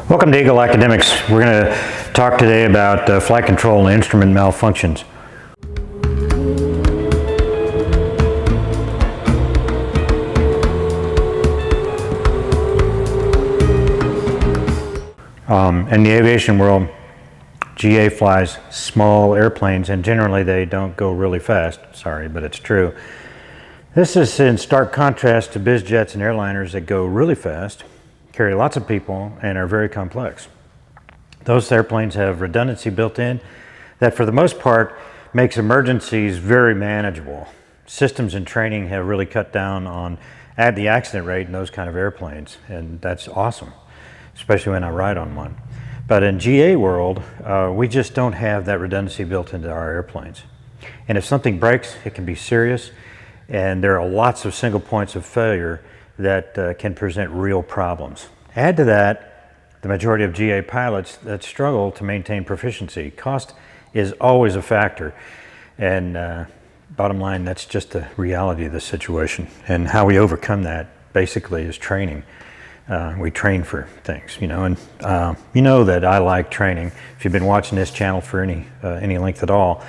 Welcome to Eagle Academics. We're going to talk today about flight control and instrument malfunctions. In the aviation world, GA flies small airplanes, and generally they don't go really fast. Sorry, but it's true. This is in stark contrast to biz jets and airliners that go really fast, carry lots of people, and are very complex. Those airplanes have redundancy built in that for the most part makes emergencies very manageable. Systems and training have really cut down on the accident rate in those kind of airplanes, and that's awesome, especially when I ride on one. But in GA world, we just don't have that redundancy built into our airplanes. And if something breaks, it can be serious, and there are lots of single points of failure that can present real problems. Add to that the majority of GA pilots that struggle to maintain proficiency. Cost is always a factor, and bottom line, that's just the reality of the situation. And how we overcome that basically is training. We train for things, and you know that I like training. If you've been watching this channel for any length at all,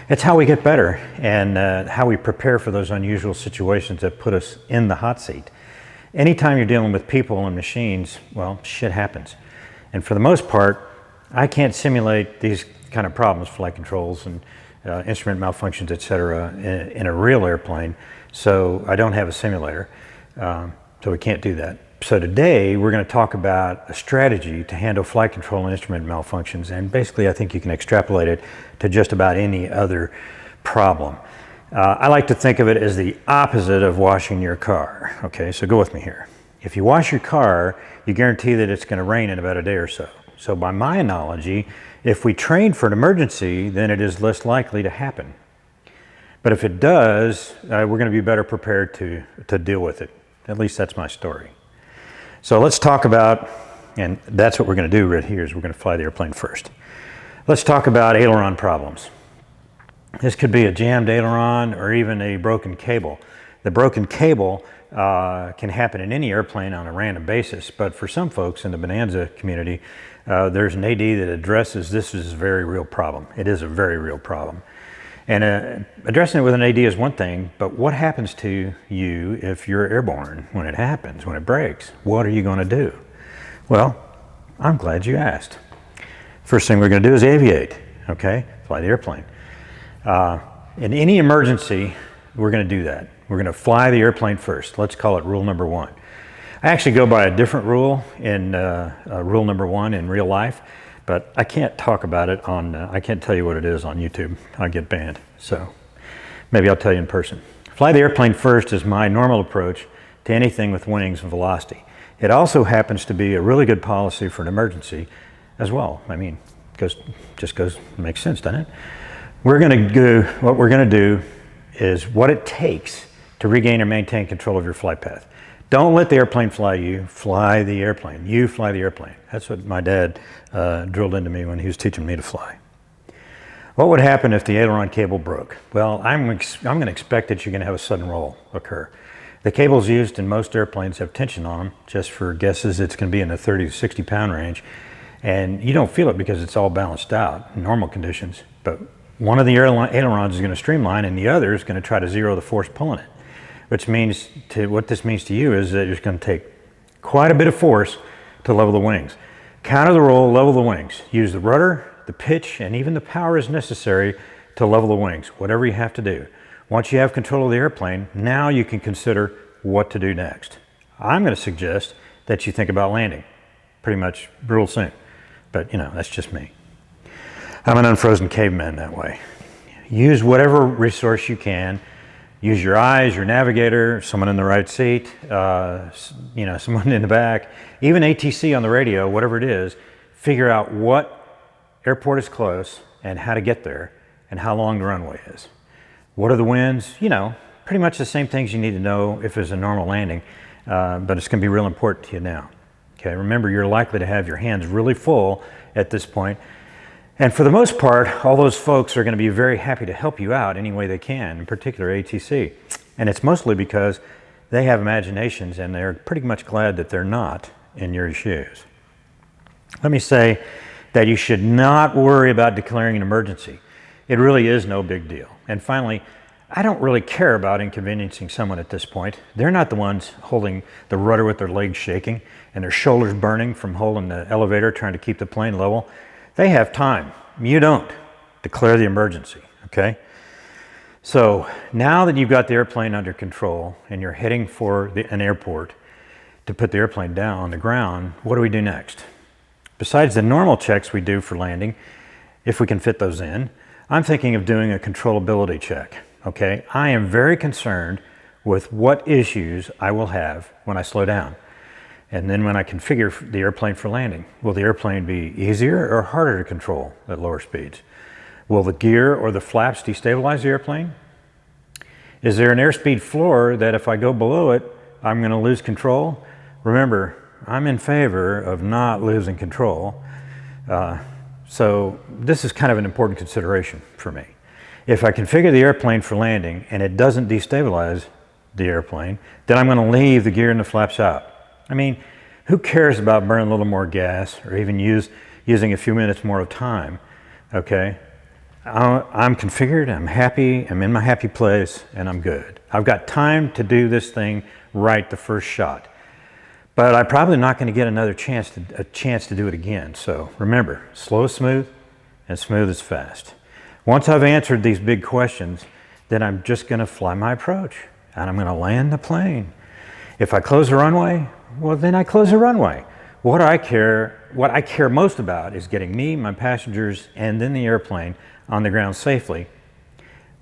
it's how we get better and how we prepare for those unusual situations that put us in the hot seat. Anytime you're dealing with people and machines, well, shit happens. And for the most part, I can't simulate these kind of problems, flight controls and instrument malfunctions, etc., in a real airplane. So I don't have a simulator, so we can't do that. So today we're going to talk about a strategy to handle flight control and instrument malfunctions, and basically I think you can extrapolate it to just about any other problem. I like to think of it as the opposite of washing your car. Okay, so go with me here. If you wash your car, you guarantee that it's going to rain in about a day or so. So by my analogy, if we train for an emergency, then it is less likely to happen. But if it does, we're going to be better prepared to deal with it. At least that's my story. So let's talk about, and that's what we're going to do right here, is we're going to fly the airplane first. Let's talk about aileron problems. This could be a jammed aileron or even a broken cable. The broken cable can happen in any airplane on a random basis, but for some folks in the Bonanza community, there's an AD that addresses this as a very real problem. It is a very real problem. And addressing it with an AD is one thing, but what happens to you if you're airborne when it happens, when it breaks? What are you going to do? Well, I'm glad you asked. First thing we're going to do is aviate, okay? Fly the airplane. In any emergency, we're going to do that. We're going to fly the airplane first. Let's call it rule number one. I actually go by a different rule in rule number one in real life, but I can't talk about it on, I can't tell you what it is on YouTube. I get banned, so maybe I'll tell you in person. Fly the airplane first is my normal approach to anything with wings and velocity. It also happens to be a really good policy for an emergency as well. I mean, makes sense, doesn't it? What we're going to do is what it takes to regain or maintain control of your flight path. Don't let the airplane fly you, fly the airplane. You fly the airplane. That's what my dad drilled into me when he was teaching me to fly. What would happen if the aileron cable broke? Well, I'm going to expect that you're going to have a sudden roll occur. The cables used in most airplanes have tension on them. Just for guesses, it's going to be in the 30 to 60 pound range. And you don't feel it because it's all balanced out in normal conditions. But one of the ailerons is going to streamline and the other is going to try to zero the force pulling it. What this means to you is that it's going to take quite a bit of force to level the wings. Counter the roll, level the wings. Use the rudder, the pitch, and even the power as necessary to level the wings, whatever you have to do. Once you have control of the airplane, now you can consider what to do next. I'm going to suggest that you think about landing. Pretty much real soon, but that's just me. I'm an unfrozen caveman that way. Use whatever resource you can. Use your eyes, your navigator, someone in the right seat, someone in the back, even ATC on the radio, whatever it is. Figure out what airport is close and how to get there and how long the runway is. What are the winds? Pretty much the same things you need to know if it's a normal landing, but it's going to be real important to you now. Okay, remember you're likely to have your hands really full at this point. And for the most part, all those folks are going to be very happy to help you out any way they can, in particular ATC. And it's mostly because they have imaginations and they're pretty much glad that they're not in your shoes. Let me say that you should not worry about declaring an emergency. It really is no big deal. And finally, I don't really care about inconveniencing someone at this point. They're not the ones holding the rudder with their legs shaking and their shoulders burning from holding the elevator trying to keep the plane level. They have time. You don't. Declare the emergency, okay? So now that you've got the airplane under control and you're heading for an airport to put the airplane down on the ground, what do we do next? Besides the normal checks we do for landing, if we can fit those in, I'm thinking of doing a controllability check. Okay, I am very concerned with what issues I will have when I slow down. And then when I configure the airplane for landing, will the airplane be easier or harder to control at lower speeds? Will the gear or the flaps destabilize the airplane? Is there an airspeed floor that if I go below it, I'm going to lose control? Remember, I'm in favor of not losing control. So this is kind of an important consideration for me. If I configure the airplane for landing and it doesn't destabilize the airplane, then I'm going to leave the gear and the flaps out. I mean, who cares about burning a little more gas or even using a few minutes more of time? Okay, I'm configured, I'm happy, I'm in my happy place, and I'm good. I've got time to do this thing right the first shot. But I'm probably not going to get another chance to do it again. So remember, slow is smooth and smooth is fast. Once I've answered these big questions, then I'm just going to fly my approach and I'm going to land the plane. If I close the runway, well, then I close the runway. What I care most about is getting me, my passengers, and then the airplane on the ground safely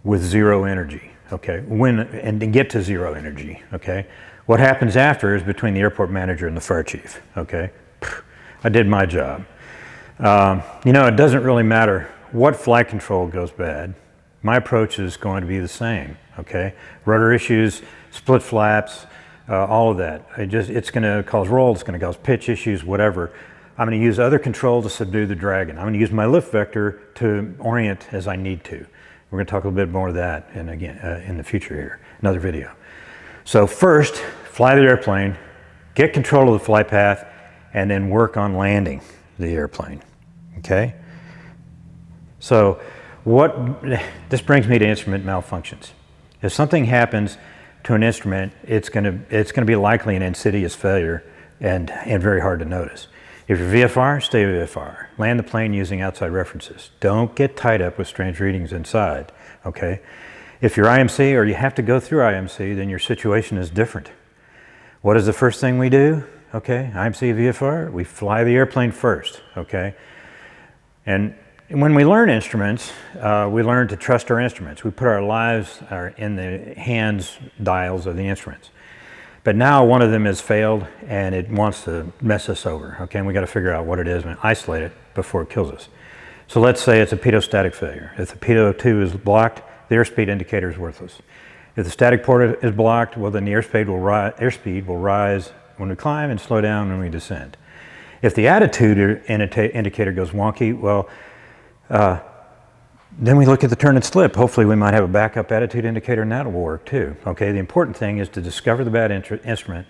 with zero energy, okay? And to get to zero energy, okay? What happens after is between the airport manager and the fire chief, okay? I did my job. You know, it doesn't really matter what flight control goes bad. My approach is going to be the same, okay? Rudder issues, split flaps, all of that. It's going to cause roll, it's going to cause pitch issues, whatever. I'm going to use other control to subdue the dragon. I'm going to use my lift vector to orient as I need to. We're going to talk a little bit more of that in the future here, another video. So first, fly the airplane, get control of the flight path, and then work on landing the airplane, okay? So this brings me to instrument malfunctions. If something happens to an instrument, it's going to be likely an insidious failure and very hard to notice. If you're VFR, stay VFR. Land the plane using outside references. Don't get tied up with strange readings inside, okay? If you're IMC or you have to go through IMC, then your situation is different. What is the first thing we do? Okay, IMC, VFR, we fly the airplane first, okay? And when we learn instruments, we learn to trust our instruments. We put our lives in the hands dials of the instruments. But now one of them has failed and it wants to mess us over, okay? And we got to figure out what it is and isolate it before it kills us. So let's say it's a pitot static failure. If the pitot 2 is blocked, the airspeed indicator is worthless. If the static port is blocked, well then the airspeed will rise when we climb and slow down when we descend. If the attitude indicator goes wonky, well, then we look at the turn and slip. Hopefully we might have a backup attitude indicator and that will work too. Okay, the important thing is to discover the bad instrument,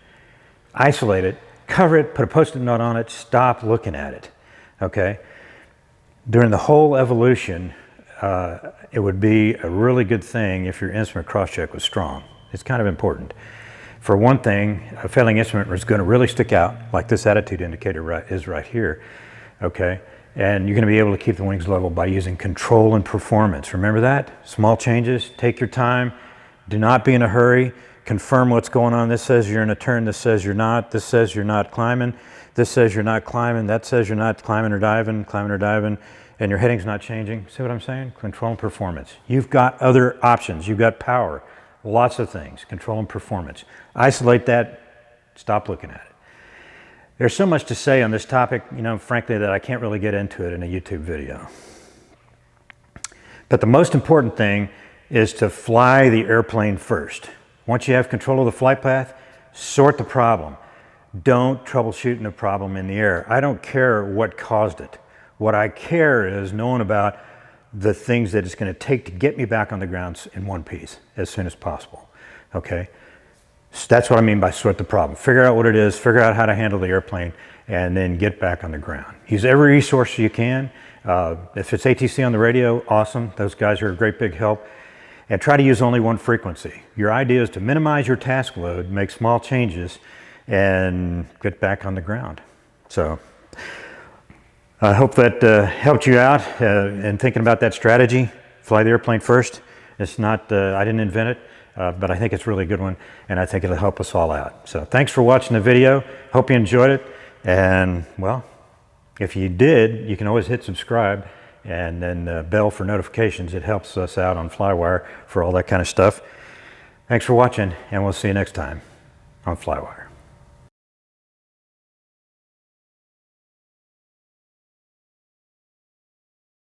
isolate it, cover it, put a post-it note on it, stop looking at it. Okay, during the whole evolution, it would be a really good thing if your instrument cross-check was strong. It's kind of important. For one thing, a failing instrument is going to really stick out, like this attitude indicator is right here. Okay. And you're going to be able to keep the wings level by using control and performance. Remember that? Small changes, take your time, do not be in a hurry, confirm what's going on. This says you're in a turn, this says you're not, this says you're not climbing, this says you're not climbing, that says you're not climbing or diving, and your heading's not changing. See what I'm saying? Control and performance. You've got other options, you've got power, lots of things, control and performance. Isolate that, stop looking at it. There's so much to say on this topic, you know, frankly, that I can't really get into it in a YouTube video. But the most important thing is to fly the airplane first. Once you have control of the flight path, sort the problem. Don't troubleshoot the problem in the air. I don't care what caused it. What I care is knowing about the things that it's going to take to get me back on the ground in one piece as soon as possible. Okay? So that's what I mean by sweat the problem. Figure out what it is, figure out how to handle the airplane, and then get back on the ground. Use every resource you can. If it's ATC on the radio, awesome. Those guys are a great big help. And try to use only one frequency. Your idea is to minimize your task load, make small changes, and get back on the ground. So I hope that helped you out in thinking about that strategy. Fly the airplane first. It's not, I didn't invent it, but I think it's a really good one, and I think it'll help us all out. So thanks for watching the video. Hope you enjoyed it. And well, if you did, you can always hit subscribe and then the bell for notifications. It helps us out on FlyWire for all that kind of stuff. Thanks for watching, and we'll see you next time on FlyWire.